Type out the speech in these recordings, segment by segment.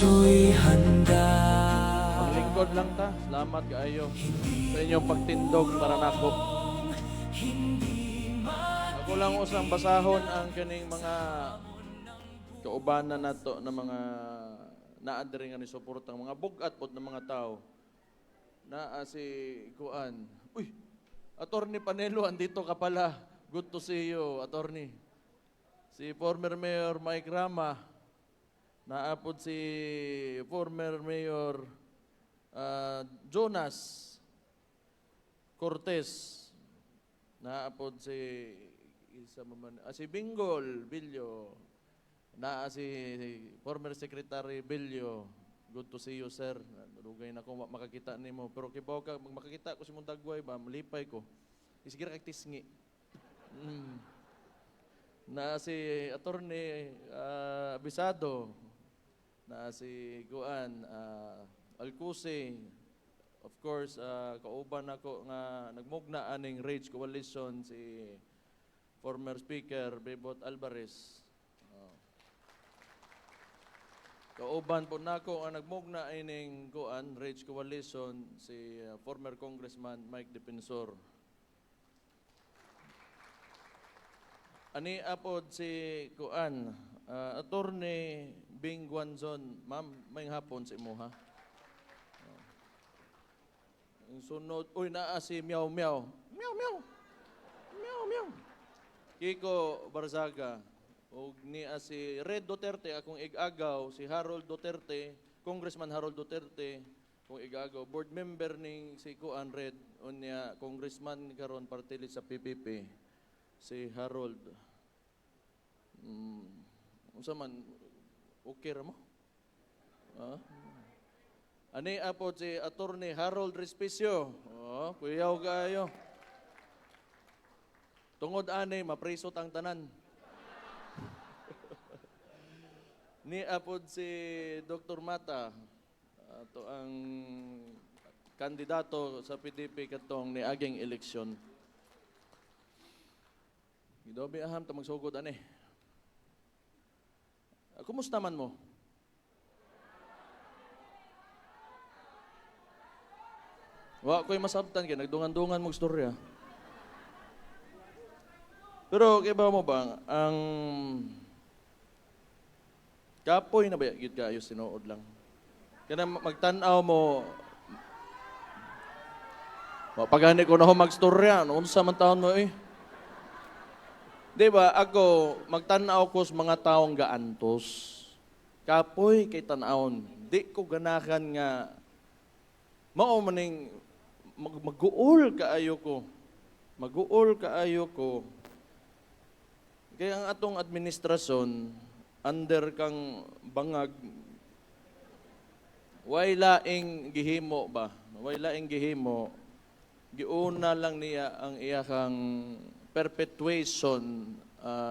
puso'y handa. Maglingkod lang ta. Salamat kaayo sa inyong pagtindog para nako. Ako lang usang basahon ang kaning mga kaubanan nato na mga naadiri nga ni suportang mga bugat pod ng mga tao. Naa si Kuan. Uy, Attorney Panelo, andito ka pala. Good to see you, Attorney. Si former Mayor Mike Rama. Naapod si former Mayor Jonas Cortez. Naapod si si Bingol Bilyo. Si former Secretary Bilyo. Good to see you, sir. Nadugay na ko makakita nimo, pero kibaw ka makakita ko si mong dagway ba, malipay ko. Sige ra kay tisngi. Na si Attorney Abisado, na si Guan Alcuse, of course, kauban ako nga nagmugna aning Rage Coalition, si former Speaker Bebot Alvarez. Kauban po nako ang nagmugna ining Guan Rage Coalition, si former Congressman Mike Defensor. Ani apod si Kuan, Attorney Bing Guanzon. Ma'am, may hapon sa imo ha. Ang sunod, uy, naa si Meow Meow. Meow Meow. Meow Meow. Kiko Barzaga. O niya si Red Duterte, akong igagaw, si Harold Duterte, Congressman Harold Duterte, kung igagaw, board member ning si Kuan Red, o niya, Congressman karon party list sa PPP. Si Harold. Unsa man okay ra mo? Ani apod si Attorney Harold Respicio. Kuyaw kayo. Tungod ani maprisot ang tanan. Ni apod si Dr. Mata. Ato ang kandidato sa PDP katong ni aging eleksyon. Gidobi aham ta magsugod ani. Kumusta man mo? Wa ko'y masabtan kay nagdungan-dungan mong storya. Pero kay ba mo ba ang kapoy na ba gid kayo sinuod lang. Kana magtan-aw mo wa pagani ko na ho magstorya, unsa man taon mo Di ba, ako, magtanaw ko sa mga taong gaantos. Kapoy kay tanawon. Di ko ganahan nga, mao maning mag-uol kaayo ko. Mag-uol kaayo ko. Kaya ang atong administrasyon, under kang bangag, way laing gihimo ba? Way laing gihimo, giuna lang niya ang iyakang perpetuation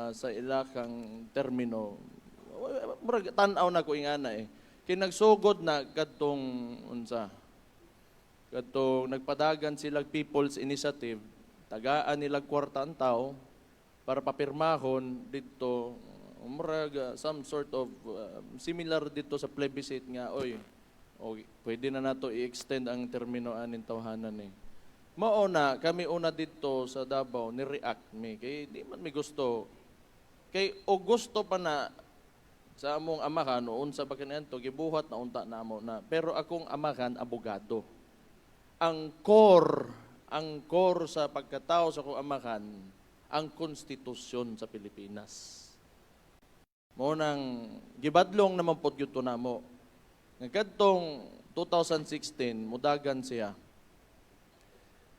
sa ilakang termino. Murag tan-aw na ko ingana Kinagsugod na kadtong unsa. Kadtong nagpadagan sila People's Initiative, tagaan nila kwarta ang tao para papirmahon dito murag some sort of similar dito sa plebiscite nga pwede na nato i-extend ang termino anin tawhanan Mauna, kami una dito sa Davao, ni-react mi. Kay di man mi gusto. Kay o gusto pa na sa among amahan, noon sa pagkanianto, gibuhat na unta na mo na. Pero akong amahan, abogado. Ang core sa pagkatao sa akong amahan, ang konstitusyon sa Pilipinas. Maunang, gibadlong naman po yun na mo. Nagkadtong 2016, mudagan siya.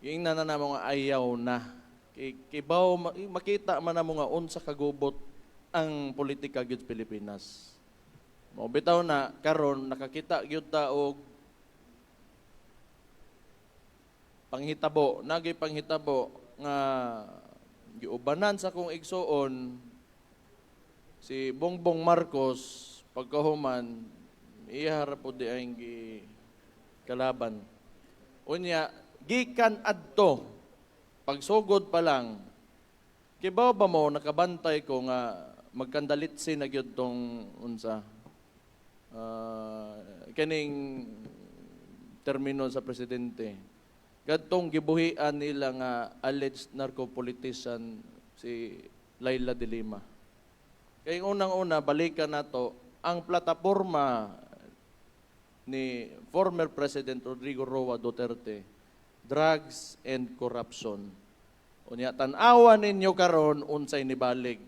Yung na mga ayaw na. Kibaw, makita man na mga unsa kagubot ang politika gyud Pilipinas. Mo bitaw na karon nakakita gyud ta og panghitabo, nagay panghitabo nga giubanan sa kong igsuon si Bongbong Marcos pagkahuman iya ra pud di ang kalaban. Unya gikan adto pagsugod pa lang kibaw ba mo nakabantay ko nga magkandalitsin na gyud tong unsa kaning termino sa presidente. Kadtong gibuhian nila nga alleged narco-politician si Laila de Lima. Kay unang-una, balikan nato ang plataporma ni former President Rodrigo Roa Duterte, drugs and corruption. Unya tan-awa ninyo karon unsay nibalik.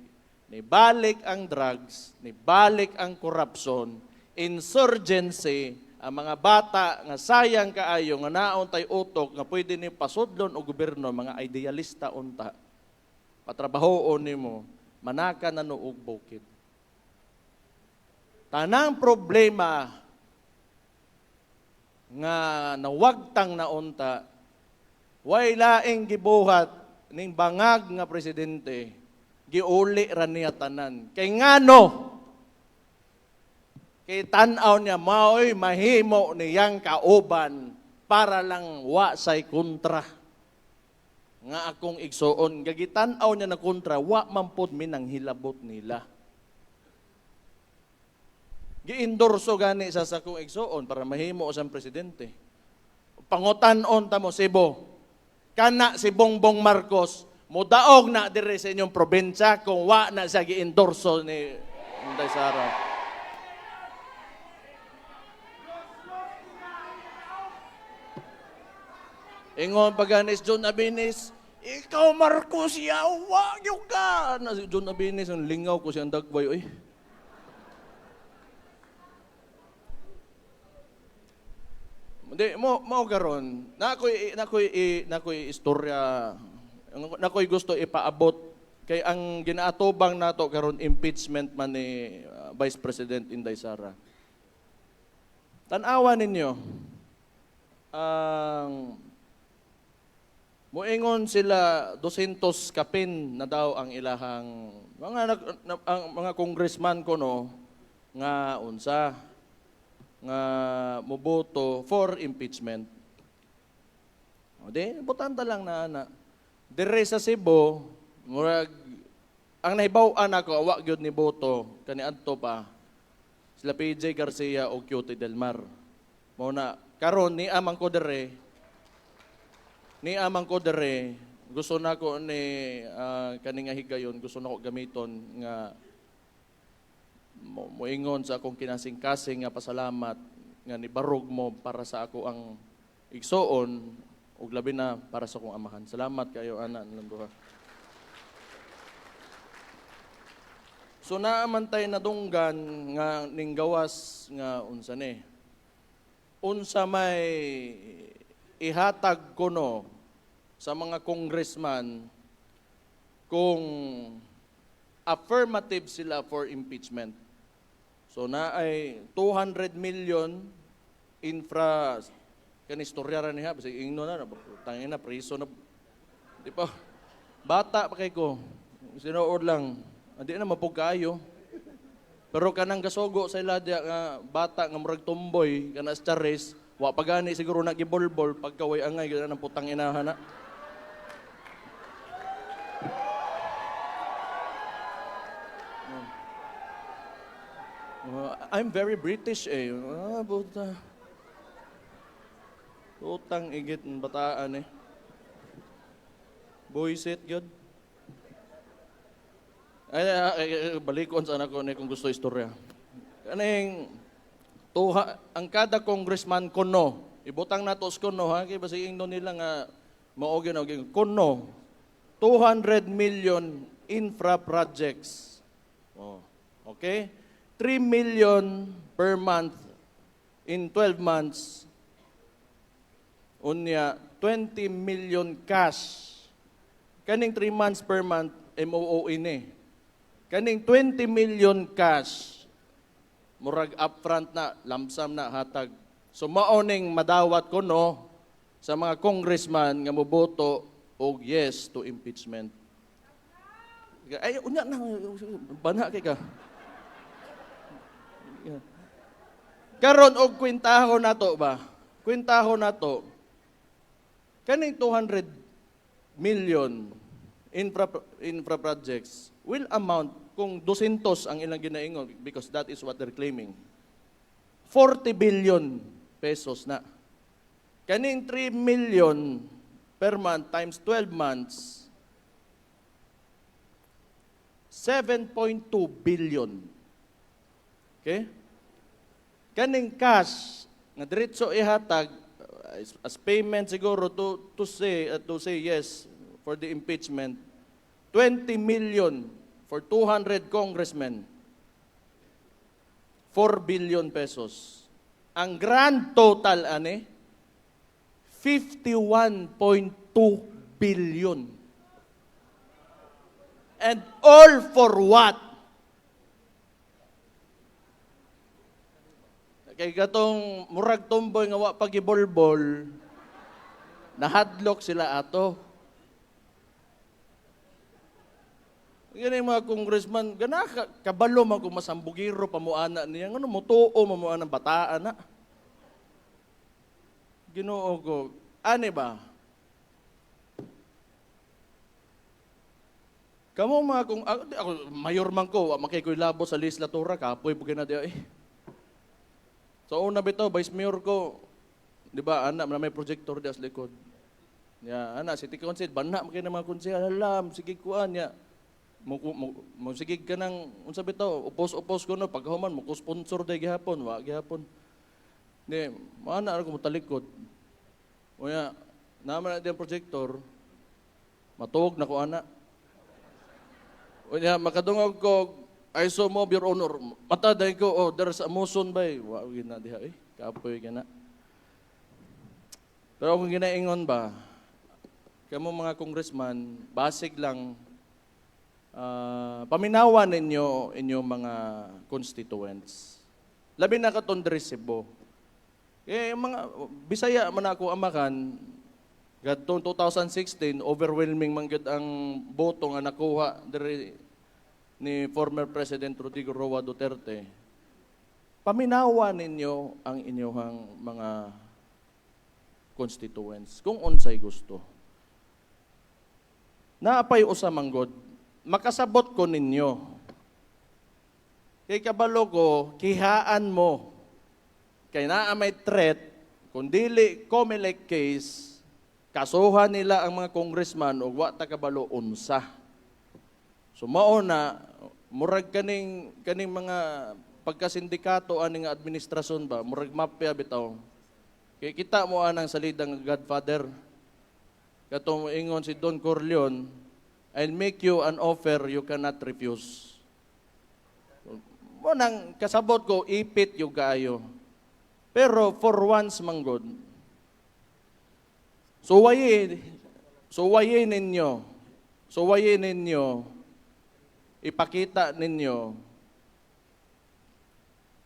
Nibalik ang drugs, nibalik ang corruption, insurgency, ang mga bata nga sayang kaayo nga naon tay utok nga pwede ni pasudlon o gobyerno, mga idealista unta. Patrabahoon nimo, manaka na nuog bukid. Tanang problema nga nawagtang na unta, way laing gibuhat ning bangag nga presidente, giuli ra niya tanan. Kay ngano? Kay tan-aw niya, maoy mahimo niyang kauban para lang wa say kontra. Nga akong igsuon, gagitan-aw niya na kontra, wa mampod minang hilabot nila. Giindorso gani sa sakong igsuon para mahimo sa presidente. Pangutan-on ta mo Cebu. Kana si Bongbong Marcos, mudaog na dire sa inyong probinsya kung wa na siya giindorso ni Inday Sara. Ingon paganis John Abinis, ikaw Marcos yawa yung ka. Na si John Abinis, ang lingaw ko siyang dagboy. Oy. Hindi, mo karon. Nakoy istorya. Nakoy gusto ipaabot kay ang ginaatubang nato karon impeachment man ni Vice President Inday Sara. Tan-awa ninyo. Ang moingon sila 200 kapin na daw ang ilahang mga congressman ko no nga unsa nga moboto for impeachment. O di butanta lang na ana. Dire sa Cebu, murag ang nahibaw-an ako wa gyud ni boto kaniadto pa sila PJ Garcia o Cutie Del Mar. Mao na karon ni amang ko dire gusto na ko ni kaning nga higayon, gusto na ko gamiton nga moingon sa akong kinasing-kasing nga pasalamat nga nibarog mo para sa ako ang igsoon ug labi na para sa akong amahan. Salamat kayo ana ng duha. So naaman tay nadunggan nga ning gawas nga unsa ni. Unsa may ihatag kuno sa mga congressman kung affirmative sila for impeachment. So na ay 200 million infra kanistorya ra niya basi ingno na tangin na priso na di pa bata pa kay ko sinuod lang andi na mapug kaayo pero kanang gasogo sa iladya nga bata nga murag tumboy kana sa charis wa pagani siguro na gibolbol pagkaway angay gid nang putang inahan na. I'm very British eh. Buta. Utang igit ng bataan eh. Buisit yun. Balikon sa anak ko kung gusto istorya. Kaning ang kada congressman kuno, ibutang natos kuno ha, kaya basi ingno nila nga maogin kuno, 200 million infra projects. Oh, okay? 3 million per month in 12 months. Unya, 20 million cash. Kaning 3 months per month, MOO ini. Kaning 20 million cash, murag upfront na, lamsam na, hatag. So maoning madawat ko no, sa mga congressman nga moboto og yes to impeachment. Ay, unya na, bana kay ka. Karon og kwentahon nato ba? Kwentahon nato. Kaning 200 million infra projects will amount kung 200 ang ilang ginaingon because that is what they're claiming. 40 billion pesos na. Kaning 3 million per month times 12 months, 7.2 billion. Okay? Kaning cash nga diretso ihatag as payment siguro to say yes for the impeachment, 20 million for 200 congressmen, 4 billion pesos. Ang grand total ane 51.2 billion. And all for what? Kay gatong murag tumboy nga wa pagibolbol, nahadlok sila ato. Yan yung mga congressman, gana kabalo man kung masambugiro pamuana niya, ano mo tuo mamuana ng bataan na. Ginoo ko, ani ba? Kamo mga kung ako mayor man ko, makay ko'y labo sa legislatura, kapoy po na diya eh. So una bitaw, vice mayor ko, di ba, anak na may projector di as likod. Ya, anak, city council, banak makay na mga konsehal, alam, sige kuan ya. Mo sige ka nang, unsa bitaw, upos-upos ko no, paghuman, mo ko sponsor day gihapon, wa gihapon. Di, maana ako mo talikod. O ya, naman na di ang projector, matuog na ko anak. O ya, makadungog ko, I so move your honor. Mataday ko, oh, there's a motion ba? Wow, gina diha eh. Kapoy gina. Pero kung ginaingon ba, kamo mga congressman, basig lang, paminawan ninyo inyong mga constituents. Labi na katon diri Cebu. Eh, mga Bisaya man ako amakan, gadtong 2016, overwhelming man gid ang boto nga nakuha diri ni former President Rodrigo Roa Duterte. Paminawa ninyo ang inyong mga constituents kung unsay gusto. Naapay usa manggod, makasabot ko ninyo. Kay kabalo ko, kihaan mo. Kay naa may threat, kung dili COMELEC case, kasuhan nila ang mga congressman o wa ta kabalo unsa. So mauna, murag kaning mga pagkasindikato aning administrasyon ba, murag mapya bitaw. Kay kita mo anang salidang Godfather. Katong ingon si Don Corleone, I'll make you an offer you cannot refuse. Mo nang kasabot ko, ipit yung kaayo. Pero for once manggod, suwayin ninyo, ipakita ninyo,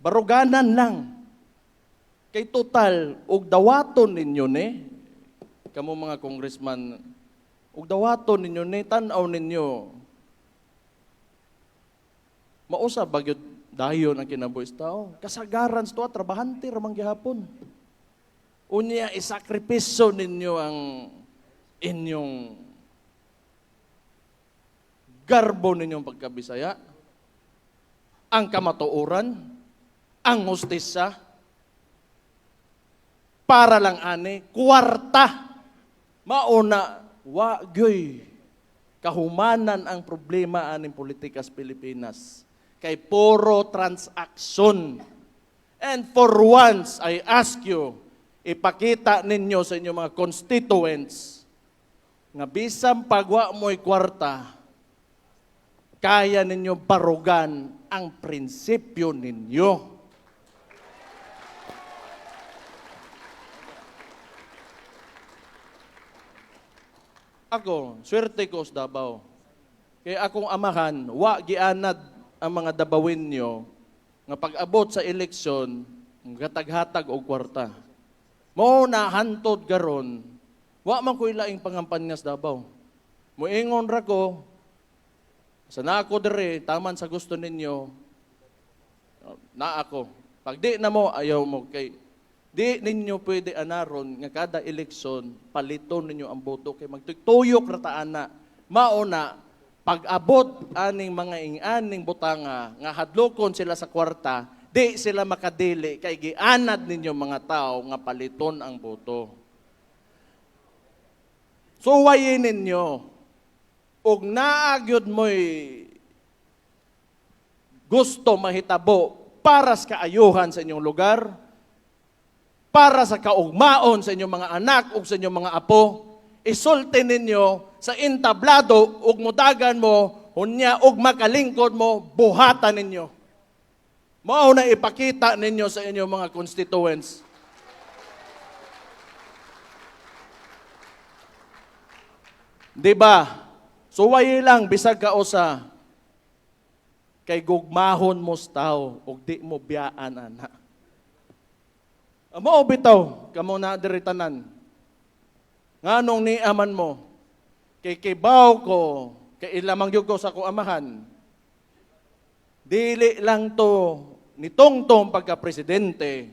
baruganan lang. Kay total, ug dawaton ninyo ni, kamo mga congressman, ug dawaton ninyo ni, tan-aw ninyo, mausa bagyod dayon ang kinabuhis tao. Kasagaran sa tuwa, trabahante ramang gihapon. Unya, isakripisyo ninyo ang inyong garbo ninyong pagkabisaya, ang kamatuoran, ang hustisya, para lang ani, kwarta. Mauna, wagyoy, kahumanan ang problema aning politika sa Pilipinas. Kay puro transaksyon. And for once, I ask you, ipakita ninyo sa inyong mga constituents nga bisang pagwa mo'y kwarta, kaya ninyo barugan ang prinsipyo ninyo. Ako, swerte ko sa Davao. Kaya akong amahan, wa gianad ang mga Dabawin nyo nga pag-abot sa eleksyon, gatag-hatag o kwarta. Mo na hantod garon, wa man ko ilaing pangampanya sa Davao. Muingon ra ko, sana ako dire, taman sa gusto ninyo, na ako. Pag di na mo, ayaw mo. Kay, di ninyo pwede anaron nga kada eleksyon, paliton ninyo ang boto. Kay magtuyok rataan na. Mauna, pag abot aning mga ing-aning butanga, nga hadlokon sila sa kwarta, di sila makadili kay gianad ninyo mga tao nga paliton ang boto. Suwayin ninyo ug naagyod mo'y gusto mahitabo para sa kaayuhan sa inyong lugar, para sa kaugmaon sa inyong mga anak ug sa inyong mga apo, isulti ninyo sa entablado ug mudagan mo unya ug makalingkod mo, buhatan ninyo. Mao na ipakita ninyo sa inyong mga constituents. Di ba? Suwayi lang bisag ka usa kay gugmahon mo tao ug di mo biyaan ana. Mao bitaw kamo na diri tanan. Nganong niaman mo kay kibaw ko kay ilamang gyud ko sa ko amahan. Dili lang to ni tongtong pagka-presidente.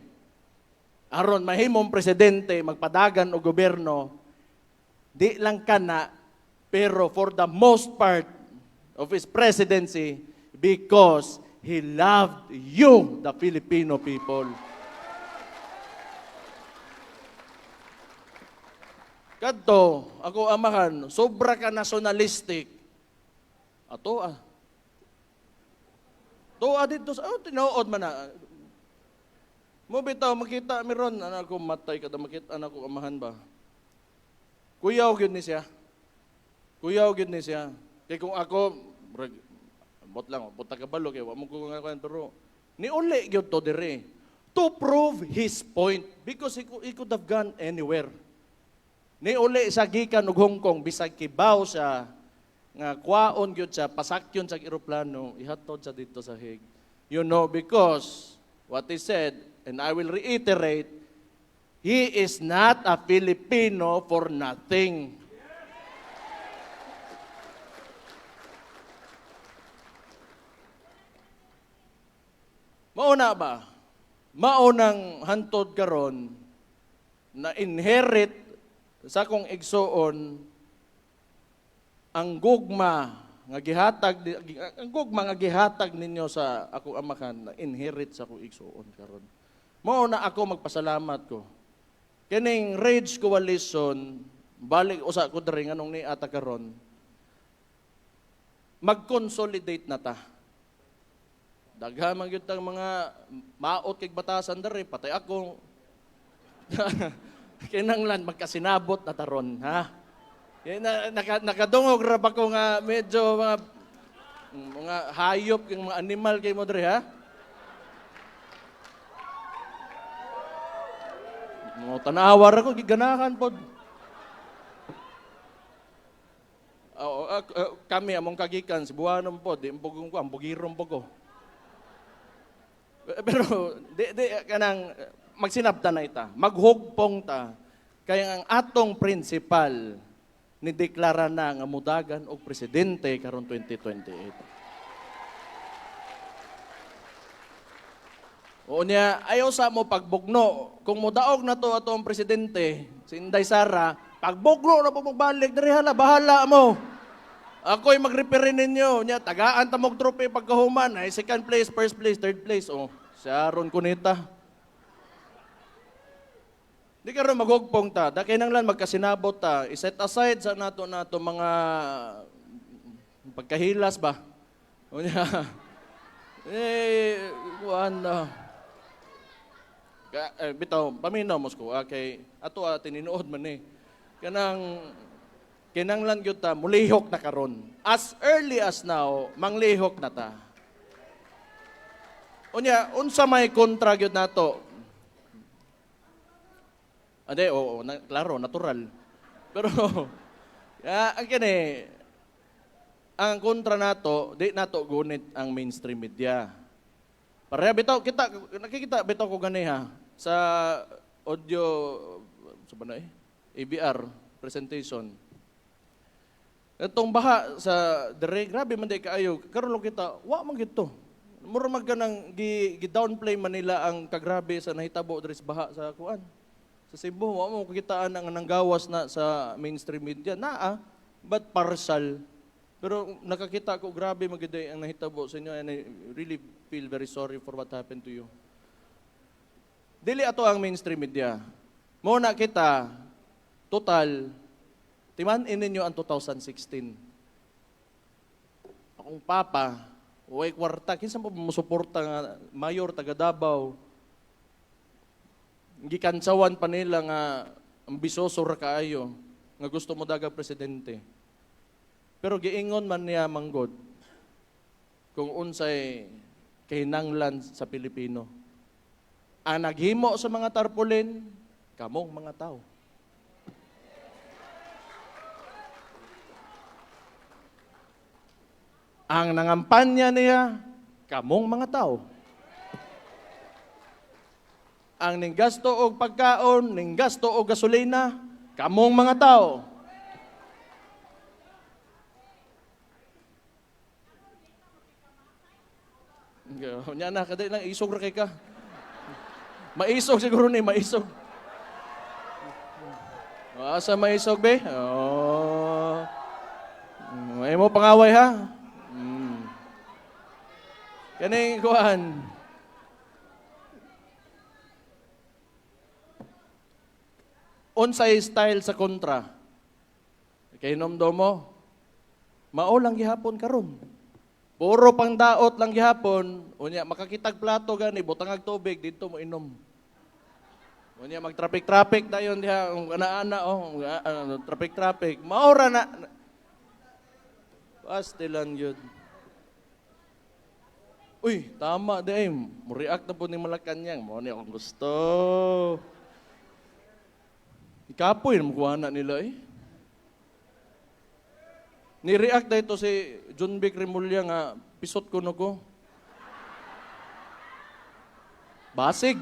Aron mahimong presidente magpadagan og gobyerno. Di lang kana pero for the most part of his presidency because he loved you, the Filipino people. Kadto, ako amahan, sobra ka nationalistic. Ato Toa dito sa, tinuod man na. Mo bitaw, makita meron, anak ko matay kada makita, anak ko amahan ba? Kuyaw gyud ni siya. Kuyaw gyud ni siya. Kay kung ako, bot lang, punta ka balo, kaya wamo ko nga pero ni uli gyud to dire to prove his point because he could have gone anywhere. Ni uli sa gikan og Hong Kong bisag kibaw siya nga kwaon gyud siya pasakyon sa eroplano ihatod sa dito sa Hague. You know, because what he said, and I will reiterate, he is not a Filipino for nothing. Mauna ba? Maunang hantod karon na inherit sa akong igsuon ang gugma nga gihatag ninyo sa akong amahan na inherit sa akong igsuon karon. Mauna ako magpasalamat ko. Kining Rage Coalition balik usa ko diri nganong ni ata karon mag-consolidate na ta. Daghan man gyud tang mga maot kay batasan diri patay ako. Kinanglan magkasinabot na taron, ha? Nakadungog ra ba ko nga medyo mga hayop kay mga animal kay mo diri, ha? Mo tanawar ako giganahan pod. Kami among kagikan si Buanon pod, di ambugong ko, ambugiron po ko. Pero di kanang magsinabta na ita, maghugpong ta kaya ang atong principal ni deklara na nga mudagan og presidente karon 2028. O niya ayaw sa mo pagbugno kung mudaog na to atong presidente si Inday Sara, pagbugno na po magbalik diri hala bahala mo. Ako'y mag-referee ninyo. Nya, tagaan tamog trophy pagkahuman. Ay, second place, first place, third place. Oh, siya ron kunita. Di ka rin maghugpong ta. Dakay nang lang magkasinabot ta. I-set aside sa nato mga pagkahilas ba? O niya, kuhan bitaw, paminaw mo ko. Okay, ato tininood man Kinanglan gyud ta mulihok na karon. As early as now, manglihok na ta. Unya, unsa may kontra gyud nato? Ade, klaro, natural. Pero ang kontra nato, di nato gunit ang mainstream media. Pareha bitaw nakikita bitaw ko gani ha sa audio sa ba na ABR presentation. Itong baha sa dire, grabe man day kaayo. Karon lang kita, wa man gito. Mura mag ganang gi-downplay man nila ang kagrabe sa nahitabo diri sa baha sa kuan. Sa Cebu, wa mo kitaan ang nanggawas na sa mainstream media. But partial. Pero nakakita ko, grabe magiday ang nahitabo sa inyo and I really feel very sorry for what happened to you. Dili ato ang mainstream media. Muna kita, total, timanin ninyo ang 2016. Akong papa, way kwarta, kinsa mo musuporta nga mayor taga Davao. Gikansawan pa nila nga ambisoso ra kaayo nga gusto mo daga presidente. Pero giingon man niya manggod kung unsay kahinanglan sa Pilipino. Ang naghimo sa mga tarpaulin, kamong mga tao. Ang nangampanya niya, kamong mga tao. Ang ninggasto og pagkaon, ninggasto og gasolina, kamong mga tao. Nya na kaday lang isog ra kay ka. Maisog siguro ni maisog. Asa maisog be? Oh. May mo pangaway ha? Kaning kuan. Unsay style sa kontra. Kay nomdo mo. Mao lang gihapon karon. Puro pang daot lang gihapon, unya makakitag plato gani butang ag tubig dito mo inom. Unya mag-traffic dayon diha ana-ana traffic. Maura na pastilan yun. Uy, tama day. Mo-react na po ni Malacanang. Mo ni akong gusto. Ikapoy na magkuha nila eh. Ni-react na ito si John Vic Remulla nga pisot ko no ko. Basig.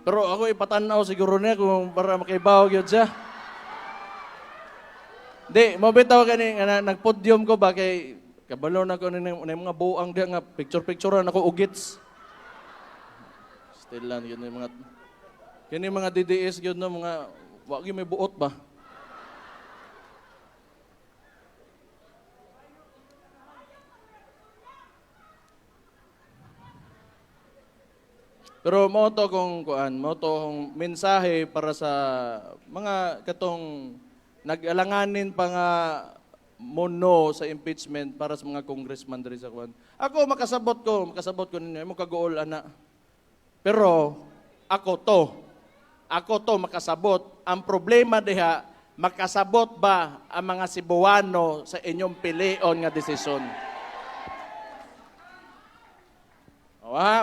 Pero ako ipatanaw siguro niya kung para makibaw yun siya. Di, mabitaw ka ni, nagpodium ko ba kay kabalo na ko na mga buang diya nga picture-picturean ako ugits. Still lang yun yung mga kini mga DDS yun no mga wag yung may buot ba. Pero mo to kung kuan, mo to mensahe para sa mga katong nag-alanganin pa nga mono sa impeachment para sa mga congressman diri sa kuan. Ako makasabot ko ninyo mo kagool ana. Pero ako to makasabot. Ang problema diha, makasabot ba ang mga Cebuano sa inyong pilion nga desisyon?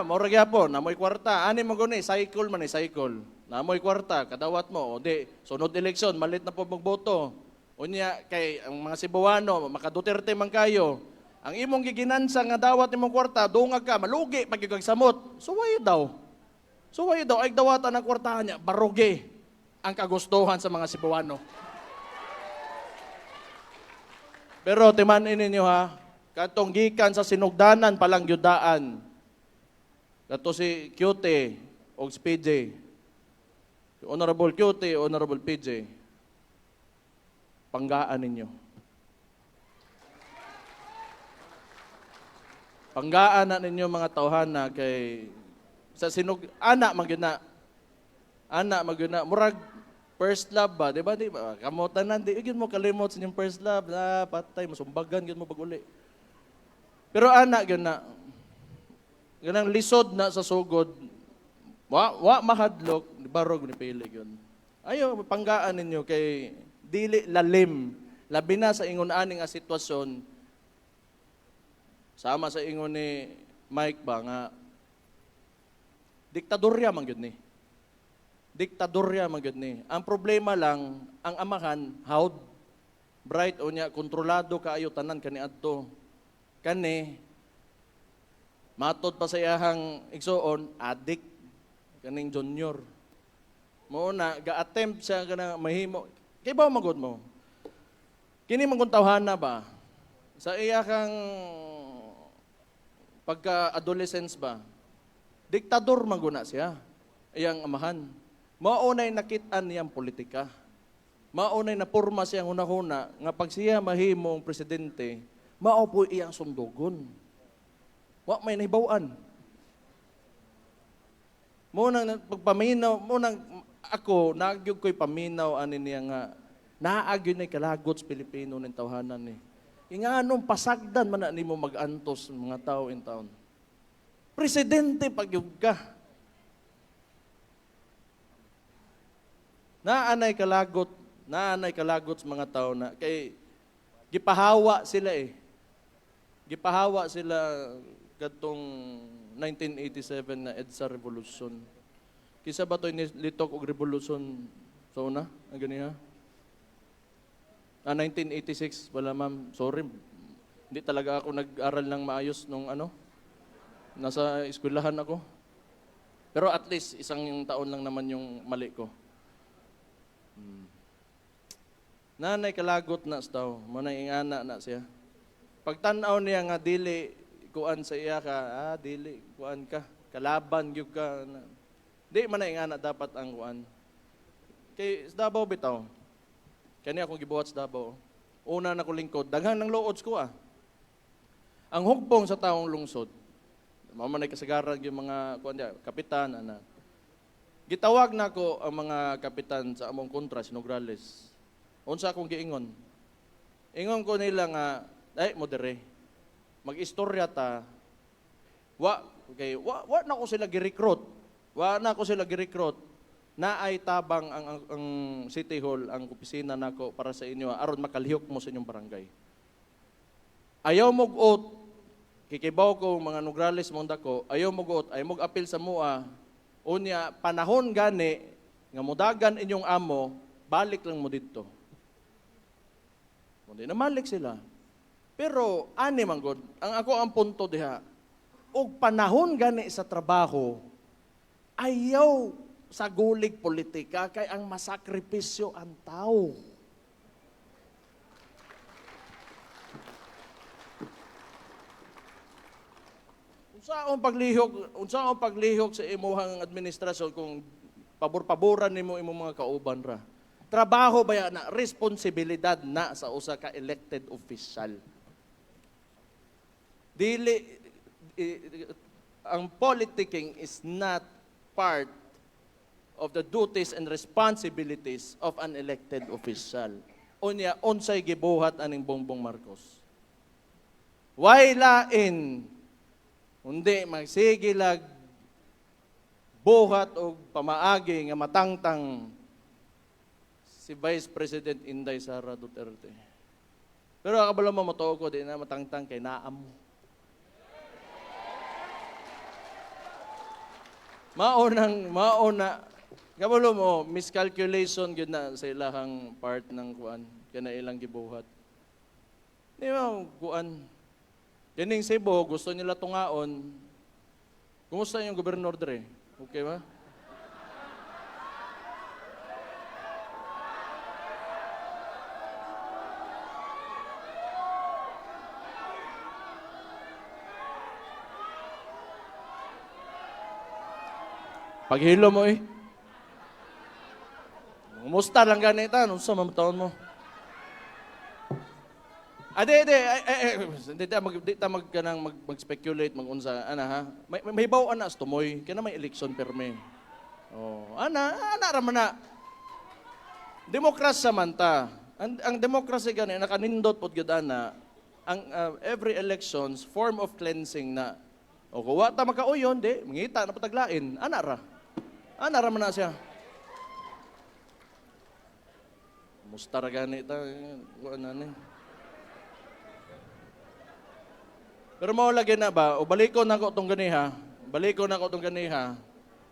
Mora gyapon, namoy kwarta. Ani mo guni, cycle. Namoy kwarta, kadawat mo. O di, sunod eleksyon, malit na po magboto. Unya, kay ang mga Cebuano, maka-Duterte man kayo. Ang imong giginansa nga dawat imong kwarta, dungag ka, malugi, pagkikagsamot. Suway daw. Ay dawatan ang kwartahan niya, barugi ang kagustuhan sa mga Cebuano. Pero timanin ninyo ha, katong gikan sa sinugdanan palang yudaan. Kato si QT o PJ. Honorable QT, Honorable PJ. Panggaan ninyo. Panggaan na ninyo mga tawhana kay sa anak magyuna murag first love ba, di ba? Kamutan nan di gyud mo kalimot sa inyong first love na patay masumbagan gyud mo pag-uli. Pero anak gyud na ganang lisod na sa sugod. Wa mahadlok, barog ni pili yun. Ayo, panggaan ninyo kay dili lalim. Labi na sa ingon aning nga sitwasyon. Sama sa ingon ni Mike ba nga diktadorya man gyud ni. Ang problema lang, ang amahan hawd bright unya kontrolado kaayo tanan kaniadto. Kani matod pa sa iyahang igsoon, adik, kaning junior. Muna, ga-attempt siya ka na mahimo. Kaya ba magod mo? Kini mangkuntawhana ba? Sa iyahang pagka-adolescence ba? Diktador maguna siya. Iyang amahan. Maunay nakitaan niyang politika. Maunay na porma siyang hunahuna nga pag siya mahimong presidente, mao po iyang sundugon. Wa may nahibawan. Munang pagpaminaw, munang ako nagyog ko'y paminaw ani niya nga naagyo na kalagot sa Pilipino ning tawhanan ni. Inganong pasagdan man na nimo mag-antos mga tao in town. Presidente pagyug ka. Naanay kalagot sa mga tao na kay gipahawa sila eh. Gipahawa sila kadtong 1987 na EDSA Revolution. Kisa ba ito'y nilitok og revolution sa una? Ang ganiha? 1986, wala ma'am. Sorry, hindi talaga ako nag-aral ng maayos nung nasa eskwelahan ako. Pero at least, isang taon lang naman yung mali ko. Nanay kalagot na sa tao, manay ingana na siya. Pagtanaw niya nga dili, kuan sa iya ka, dili, kuan ka, kalaban gyud ka. Di man na ingana dapat ang kuan. Kay sa Davao bitaw. Kani akong gibuhat sa Davao. Una na ko lingkod, daghan ng loods ko Ang hugpong sa taong lungsod. Mao man ay kasagaran yung mga kuan dia, kapitan ana. Gitawag na ko ang mga kapitan sa among kontra si Nograles. Unsa akong giingon? Ingon ko nila nga, modere. Mag-istorya ta. Wa na ko sila gi-recruit. Wa na ko sila gi-recruit. Na ay tabang ang City Hall, ang opisina nako para sa inyo aron makalihok mo sa inyong barangay. Ayaw mo guot, kikibaw ko mga Nograles mong dako, ayaw mo guot, ayaw mo apil sa mua, unya panahon gani nga mudagan inyong amo, balik lang mo dito. Kundi namalik sila. Pero ani man gud, ang punto diha, og panahon gani sa trabaho, ayaw sa gulig politika kay ang masakripisyo ang tao. Unsa ang paglihok sa imuhang administrasyon kung pabor-paboran nimo imong mga kauban ra. Trabaho ba na responsibilidad na sa usa ka elected official. Ang politicking is not part of the duties and responsibilities of an elected official. Unya, unsay gibuhat aning Bongbong Marcos. Why lain, hindi magsigilag buhat o pamaagi nga matangtang si Vice President Inday Sara Duterte. Pero kabalo mo matuo ko, di na matangtang kay naam mo. Mauna, kabalo mo, miscalculation yun na sa ilahang part ng kuan, kaya ilang gibuhat. Di ba, kuan, kining Cebu, gusto nila tungaon, kumusta yung gobernador dre? Okay ba? Paghilo mo Kumusta lang ganita? Ano sa mamataon mo? Di ta mag-speculate, mag-unsa. May bawaan na tumoy. Kaya may election perme. Raman na. Demokrasya man ta. Ang demokrasya gani, nakanindot po gudana, ang every elections, form of cleansing na. O kuwa ta makauyon, mangita na pataglain. Ana raman na siya. Mustar gani ta. Pero maulagi na ba, o baliko na ko itong ganiha,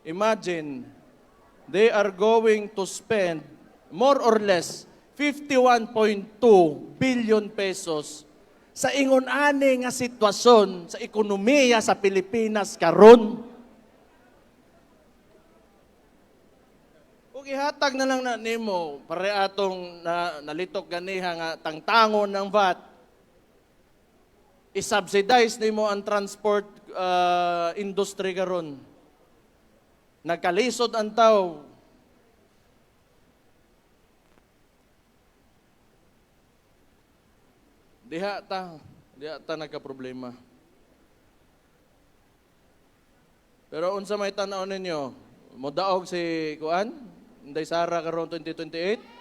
imagine, they are going to spend more or less 51.2 billion pesos sa ingon-ani nga sitwasyon sa ekonomiya sa Pilipinas karon. Kung ihatag na lang na nimo, pare atong nalitok ganiha nga tangtangon ng VAT, i-subsidize nimo ang transport industry karon. Nagkalisod ang tao. diha ta nagka-problema. Pero unsa may tan-aw ninyo? Modaog si Kuan, Inday Sara karon 2028.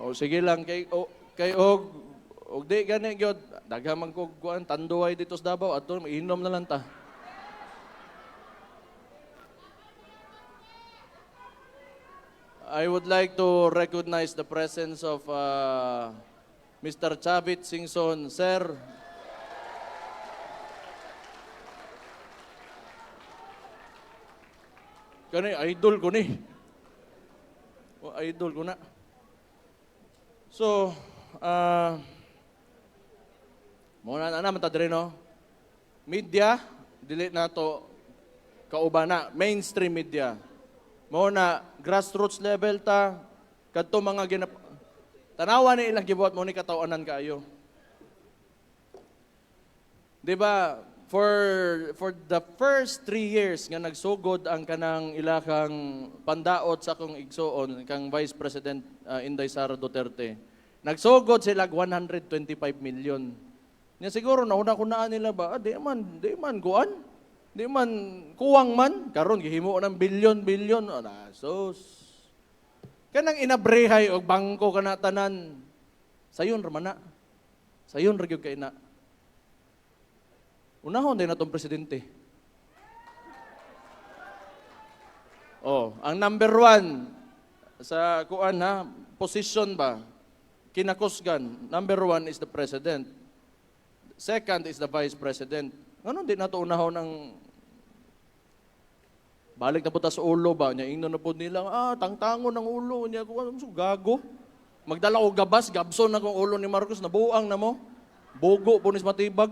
O sige lang kay og di gani gyud daghan man kog kuan tanduay dito sa Davao adto inom na lang ta. I would like to recognize the presence of Mr. Chavit Singson, sir. Kani idol ko ni. O idol ko na. So, muna na naman ta diri no. Media, dili na to kauban na mainstream media. Muna grassroots level ta kadto mga tanawa ni ilang gibuhat mo ni katawanan kaayo. Di ba? For the first 3 years nga nagsugod ang kanang ilahang pandaot sa akong igsuon kang Vice President Inday Sara Duterte. Nagsugod sila 125 million. Nya siguro nauna-kunaan nila ba, di man kuan. Di man kuwang man karon gihimo ng bilyon-bilyon. Sus. Kanang inabrehay og bangko kana tanan. Sayon ra man na. Sayon ra gyud kay na. Unahon din na itong presidente. Ang number 1 sa kuan ha, position ba, kinakusgan, number 1 is the president. Second is the vice president. Ano din na ito unahon ng balik na punta sa ulo ba? Nya ingno na po nila, tangtangon ng ulo niya. So, gago. Magdala ko gabas, gabson na kong ulo ni Marcos, nabuang na mo. Bogo po nis matibag.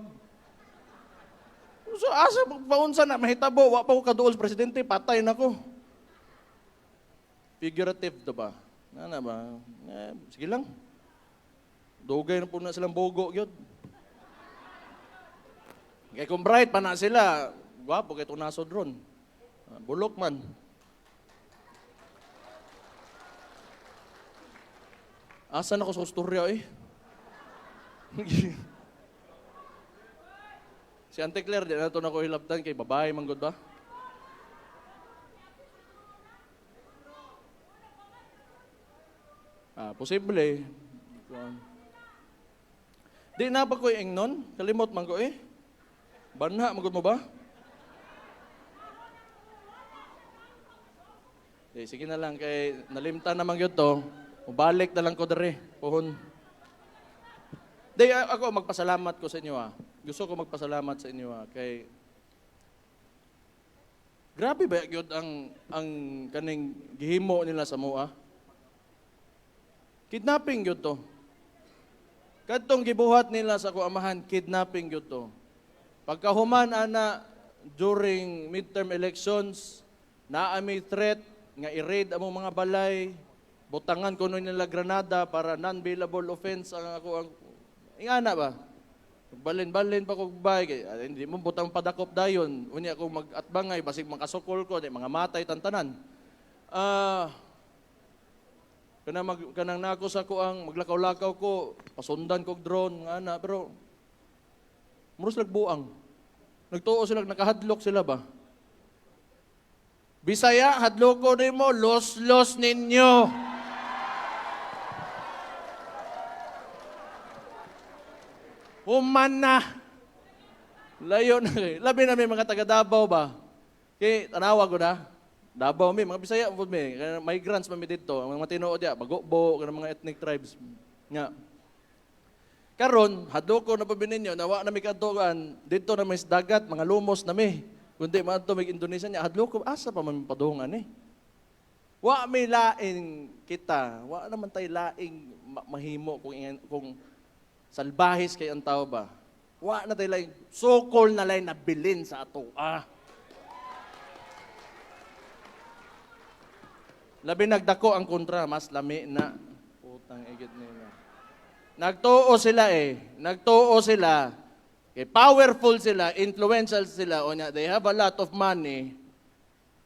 So, asa paunsa na, mahitabo, wa pa ko kaduol presidente, patay na ko. Figurative to ba? Nana ba? Sige lang. Dugay na po na silang bogo, yun. Kaya kung bright pa na sila, gwapo kaya itong nasod ron. Bulok man. Asa na ko sa usturya eh? Si Ante Claire, di na ito na ko hilabtan kay babae manggod ba? Posible. Di na pa ko ingnon, kalimot man ko eh. Banha, manggod mo ba? Sige na lang, kay nalimtan naman yun to. Mabalik na lang ko dere, puhon. Di, ako magpasalamat ko sa inyo Gusto ko magpasalamat sa inyo kay grabe ba yun ang kaning gihimo nila sa mua? Kidnapping yun to. Kadtong gibuhat nila sa kuamahan, kidnapping yun to. Pagkahuman ana during midterm elections, naami threat nga i-raid among mga balay, butangan kuno nila granada para non-bailable offense ang ako ang ingana ba? Balin-balin pa kog bay kay hindi mo butang padakop dayon unya ako mag-atbangay basig makasukol ko di mga matay tantanan. Kanang nako sa ko ang maglakaw-lakaw ko, pasundan kog drone nga ana pero muros nagbuang. Nagtuo sila nakahadlok sila ba? Bisaya hadloko nimo los ninyo. Human na. Layo na. Labi na may mga taga Davao ba? Kaya tanawa ko na. Davao may mga Bisaya po may. Migrants pa may dito. Ang mga tinuod ya. Bagokbo. Mga ethnic tribes. Nga. Karon, hadloko na pa bininyo. Nawa na may katugan. Dito na may dagat. Mga lumos na may. Kundi mga ito may Indonesia niya. Hadloko. Asa pa may padungan eh. Wa may laing kita. Wa naman tayo laing mahimo kung salbahis kay ang tao ba? Wa na tayo lang, sokol na lang nabilin sa ato. Labi nagdako ang kontra, mas lami na. Putang igit nila. Nagtuo sila Nagtuo sila. Kay powerful sila, influential sila, o niya, they have a lot of money,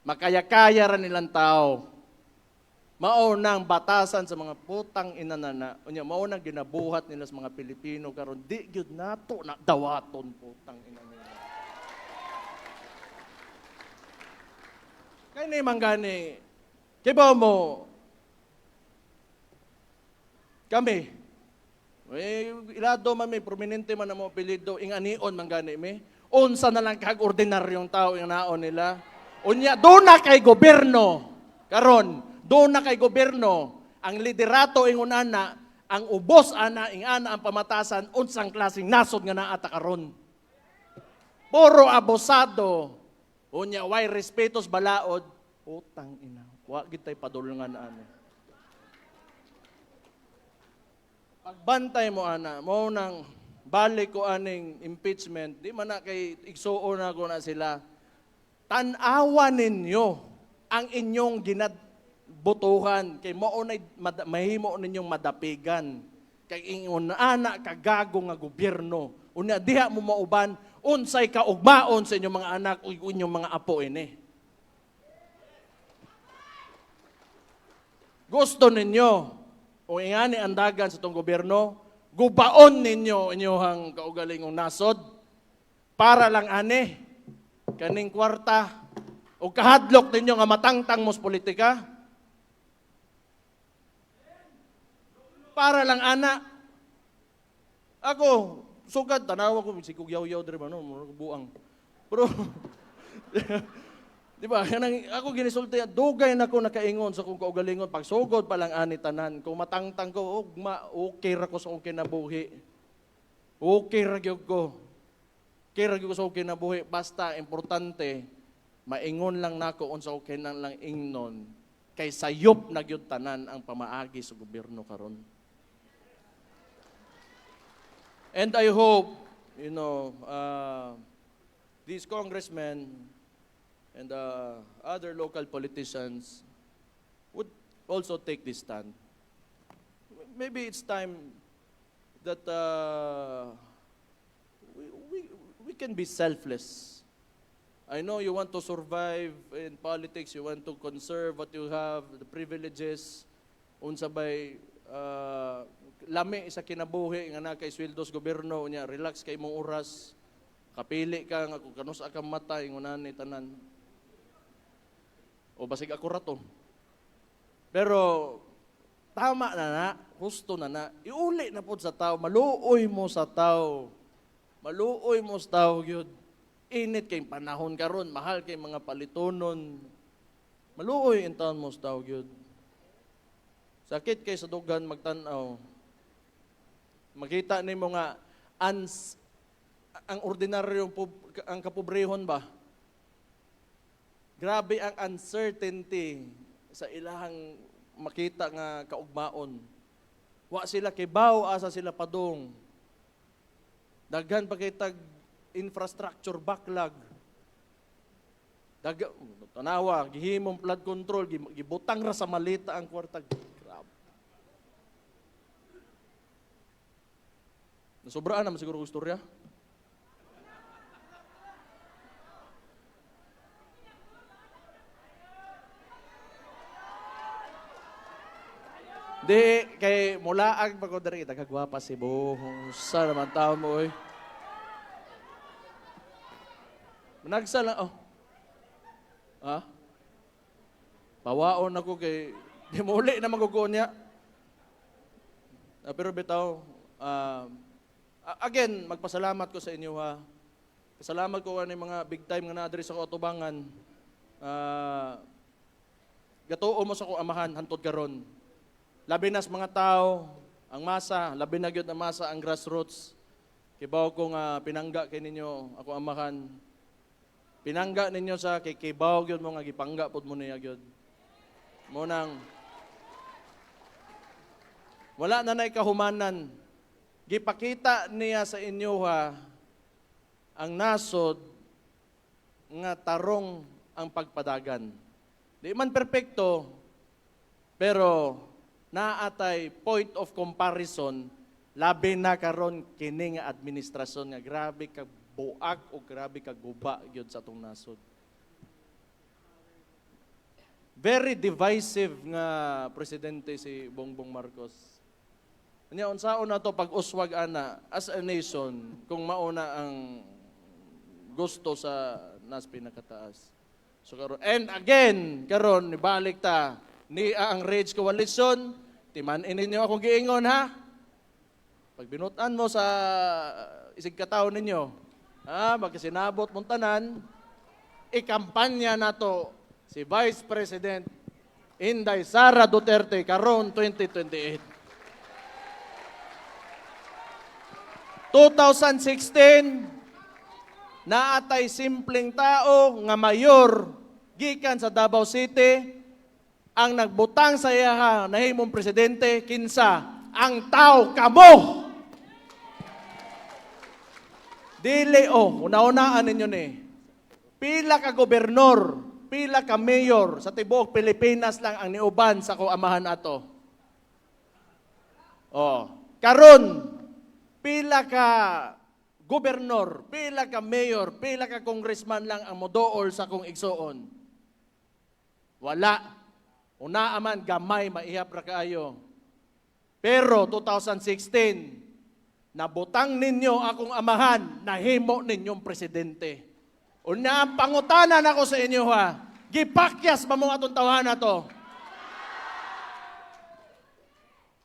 makaya-kaya rin nilang tao. Maunang batasan sa mga putang inanana, o niya, maunang ginabuhat nila sa mga Pilipino, karon di gyud nato na dawaton putang inanana. Kaya ni manggani, kibaw mo, kami, ilado man may prominente man ang mga apelido, ing anion man gani mi. Unsa na lang kag ordinaryong tao ing naon nila. Unya, doon na kay gobyerno. Karon, doon na kay gobyerno. Ang liderato ing unana, ang ubos ana, ing ana ang pamatasan, unsang klaseng nasod nga naata karon. Puro abosado. Unya, why respetos balaod. Utang ina. Wa gid tay padulungan ana. Pagbantay mo ana, mo nang balik ko aning impeachment, di man na kay igsuo na ko na sila. Tan-awa ninyo ang inyong ginadbutuhan kay mao nay mahimo ninyong madapigan. Kay ingon ana kagago nga gobyerno. Unya diha mo mauban unsay kaugmaon sa inyong mga anak ug inyong mga apo ini. Gusto ninyo o ingani andagan sa itong gobyerno, gubaon ninyo inyong kaugalingong nasod para lang ani kaning kwarta o kahadlok ninyo nga matangtang mos politika para lang ana. Ako, sugad, tanawa ko, sikog yaw-yaw diri ba, no? Buang. Pero, di ba, ako ginisulti, dugay na ko nakaingon sa kong kaugalingon, pag sugod pa lang ani tanan, kung matangtang ko, okay ra ko sa okay na buhi. Okay ra gyud ko. Okay ra gyud ko sa okay na buhi. Basta, importante, maingon lang nako unsa okay na lang ingnon, kay sayop na gyud tanan ang pamaagi sa gobyerno karon. And I hope, these congressmen and other local politicians would also take this stand. Maybe it's time that we can be selfless. I know you want to survive in politics, you want to conserve what you have, the privileges, unsa bay lami sa kinabuhi nga na kay sweldos gobyerno nya, relax kay imong oras, kapili ka nga kung kanusa ka mata ingunan ni tanan. O basig ako rato. Pero tama na, husto na, iuli na po sa tao, maluoy mo sa tao. Maluoy mo sa tao gyud. Init kay panahon karon, mahal kay mga palitonon. Maluoy in taon mo sa tao gyud. Sakit kay sa dugan magtan-aw. Makita nimo nga ang ordinaryong ang kapobrehon ba? Grabe ang uncertainty sa ilahang makita nga kaugmaon. Wa sila kay baw asa sila padung. Daghan pa kay tag infrastructure backlog. Tanawa, gihimong flood control, gibutang ra sa malita ang kwarta. Grabe. Nasobraan naman siguro ang istorya. Di, kay mulaag pa ko dari, tagagwapa si Buhong. Sa naman tao mo, oy. Managsa lang, oh. Ha? Pawaon ako kay, di muli na maguguon niya. Pero bitaw, again, magpasalamat ko sa inyo, ha. Pasalamat ko ng mga big time nga na-address sa Cotubangan. Gatuo mo sa kong amahan, hantod karon. Labi nas mga tao, ang masa, labi na gyud ang masa, ang grassroots. Kibaw ko nga pinangga kay ninyo, ako amahan. Pinangga ninyo sa kibaw gyud mo nga gipangga pud mo niya gyud. Mo nang wala na nay kahumanan. Gipakita niya sa inyo ha ang nasod nga tarong ang pagpadagan. Di man perpekto, pero naatay point of comparison Labi na karon kini nga administrasyon nga grabe ka buak o grabe ka guba gyud sa atong nasod. Very divisive nga presidente si Bongbong Marcos. Nya unsaon na to pag-uswag ana as a nation kung mauna ang gusto sa nas pinakataas. So karon and again karon nibalik ta ni ang Rage Coalition, timan-in ninyo akong giingon ha. Pag binutan mo sa isig kataw ninyo, magkasinabot mong tanan, ikampanya nato si Vice President Inday Sara Duterte karon 2028. 2016, naatay simpleng tao nga mayor gikan sa Davao City ang nagbutang sa iya nahimong presidente kinsa ang tao kamo. Dili una-unaan ninyo ni. Pila ka gobernador, pila ka mayor sa tibuok Pilipinas lang ang niuban sa amahan ato. Karon pila ka gobernador, pila ka mayor, pila ka congressman lang ang modool sa kong igsoon. Wala. Una man gamay maihap ra kaayo. Pero 2016 nabutang ninyo akong amahan, nahimo ninyong presidente. Unya ang pangutanan ako sa inyo ha, gipakyas ba mong atong tawhan na to?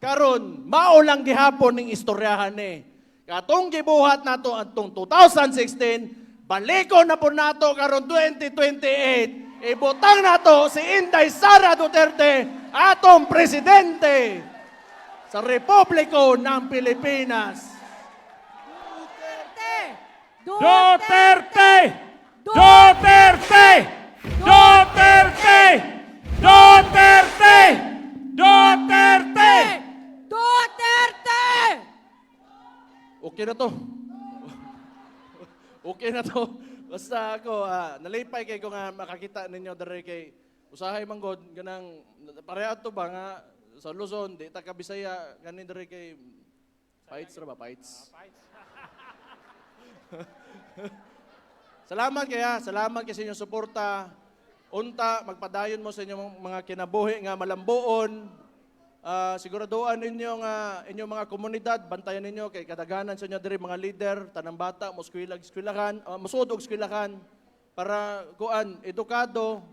Karon, mao lang gihapon ning istoryahan ni. Katong gibuhat nato atong 2016, balikon na po nato karon 2028. Ibutang nato si Inday Sara Duterte, atong presidente sa Republiko ng Pilipinas. Duterte! Duterte! Duterte! Duterte! Duterte! Duterte! Okay na to. Okay na to. Basta ako, nalipay kay ko nga makakita ninyo dere kay usahay manggod ganang pareha to ba nga sa Luzon, di ta ka Bisaya ganin dere kay fights ra ba fights. Salamat kay sa inyong suporta. Unta magpadayon mo sa inyong mga kinabuhi nga malambuon. Siguraduhan ninyo nga inyong mga komunidad, bantayan ninyo kay kadaghanan sa inyo diri mga leader, tanang bata, eskwelahan, musud og eskwelahan para kuan edukado,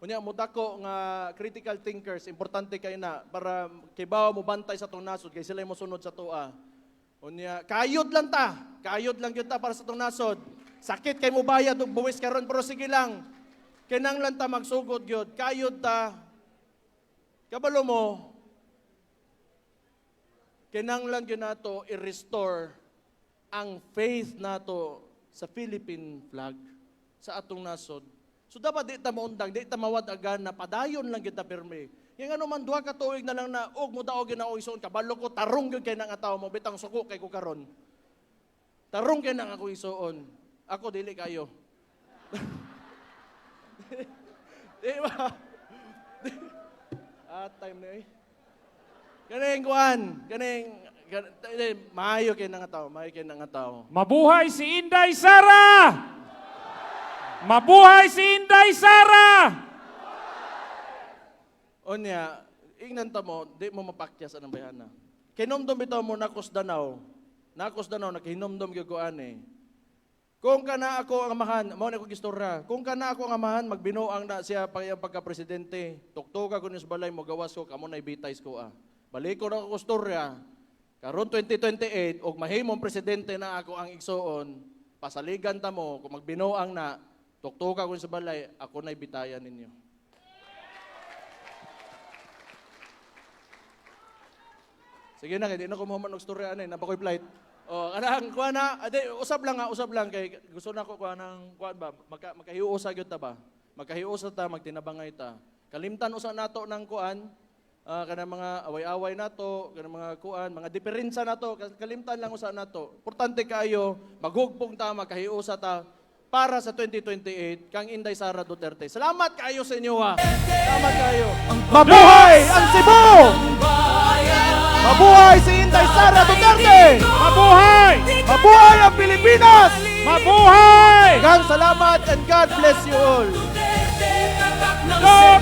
unya mudako nga critical thinkers, importante kay na para kibaw mo bantay sa tong nasod kay sila mo sunod sa tua. Unya kayod lang gyud ta para sa tong nasod. Sakit kay mo bayad og buwis karon pero sige lang. Kinahanglan ta magsugod gyud, kayod ta. Kabalo mo, kinahanglan gyud nato i-restore ang faith nato sa Philippine flag sa atong nasod. So dapat di ta maundang, di ta mawad-agan na padayon lang gyud ta pirmi. Yang ano man duha ka tuig na lang na og mo daog na ison kabalo ko tarong gyud kay nang ataw mo bitang suko kay ko karon. Tarong kay nang ako isuon. Ako dili kayo. Di ba? Time na eh. Ganing kuan, maayo kay nang tao. Mabuhay si Inday Sara! Mabuhay si Inday Sara! Onya, ingnan ta mo, di mo mapakyas anang bayana. Kinomdom bitaw mo nakos Danau, naghinomdom gyud ko ani. Kung kana ako ang amahan, mao na ko gistorya. Kung kana ako ang amahan, magbinuang na siya pagka-presidente. Tuktuka ko ni sa balay mo gawas ko kamo nay bitay ko Balik ko na ako storya, karon 2028, og mahimong presidente na ako ang igsoon, pasaligan ta mo, kung magbinuang na, tuktuka ko sa balay, ako na'y bitayan ninyo. Sige na, hindi na ko mahuman og storya na napakoy flight. Kuha na, usab lang, kay gusto na ko kuha ng, ba, makahiusa gyud ta ba? Makahiusa ta, magtinabangay ta. Kalimtan usa nato ng kuan, kanang mga away-away nato, kanang mga kuan, mga diferensya nato, kalimtan lang usa nato. Importante kaayo maghugpong ta, makahiusa ta para sa 2028 kang Inday Sara Duterte. Salamat kaayo sa inyo ha. Salamat kaayo. Mabuhay ang Cebu! Mabuhay si Inday Sara Duterte! Mabuhay! Mabuhay ang Pilipinas! Mabuhay! Gang salamat and God bless you all. Duterte!